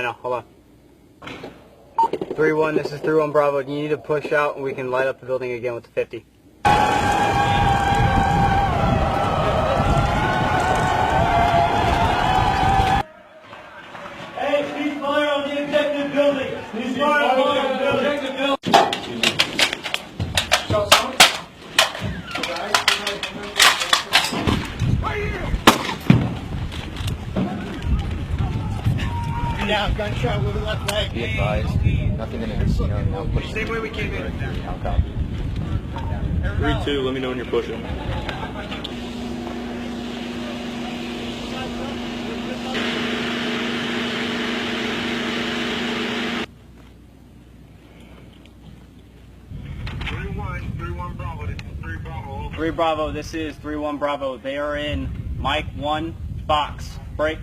I know. Hold on. 3-1, this is 3-1 Bravo. You need to push out and we can light up the building again with the 50. Hey, cease fire on the executive building. Cease fire on the executive building. Down, gunshot with the left leg. Be advised, nothing in the casino. Now push. Same way we came in. How copy? 3-2, let me know when you're pushing. Bravo. This is 3 Bravo. 3 Bravo, this is 3-1 Bravo. They are in Mike 1 box. Break.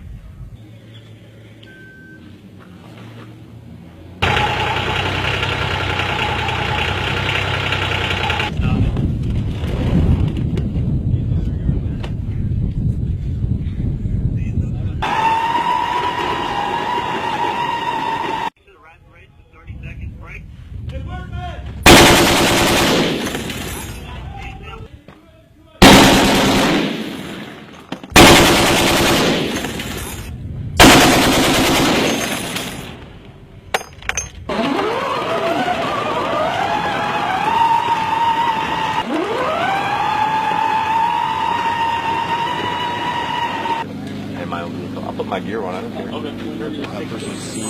I'll put my gear on. I don't care. Okay. That person's seen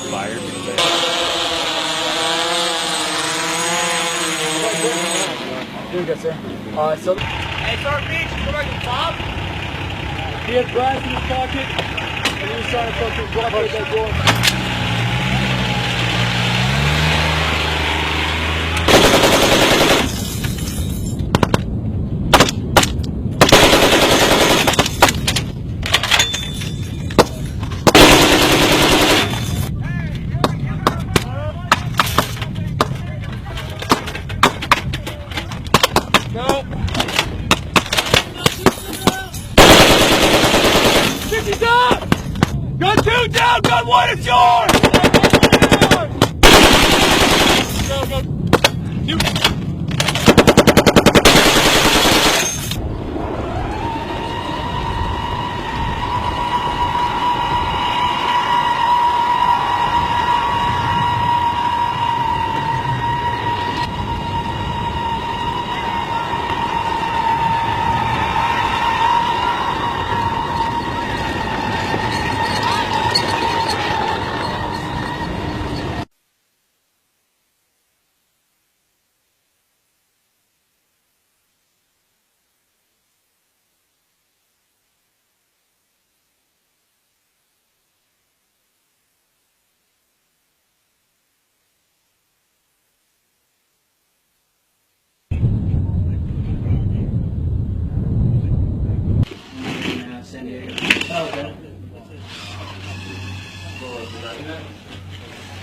fired. Doing good, sir. So... Hey, Sergeant Beach, you go back to the top. He had glass in his pocket, and he was trying to fucking block out that door. No. 50 down! Gun 2 down! Gun 1 is yours! Go, go. Shoot.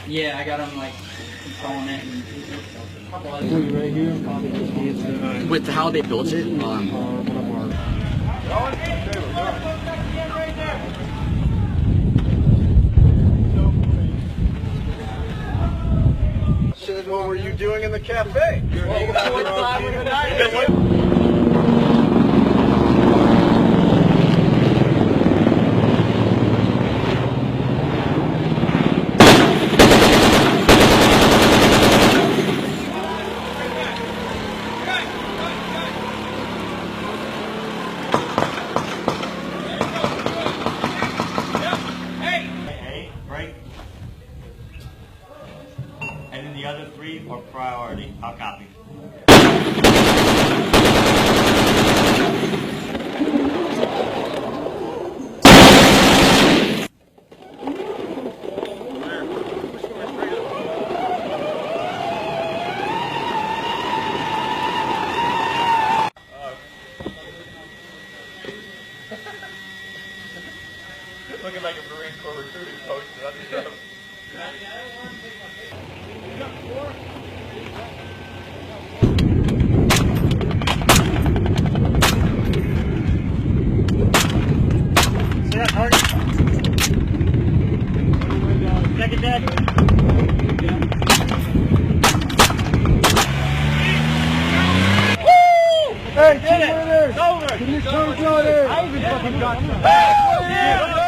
Yeah, I got him like controlling it. Right here. With how they built it, Said, what were you doing in the cafe? And then the other 3 are priority. I'll copy. Looking like a Marine Corps recruiting poster on the show. See that target? Second dead. Hey, did it! It's over! Can you turn it? I even fucking got you.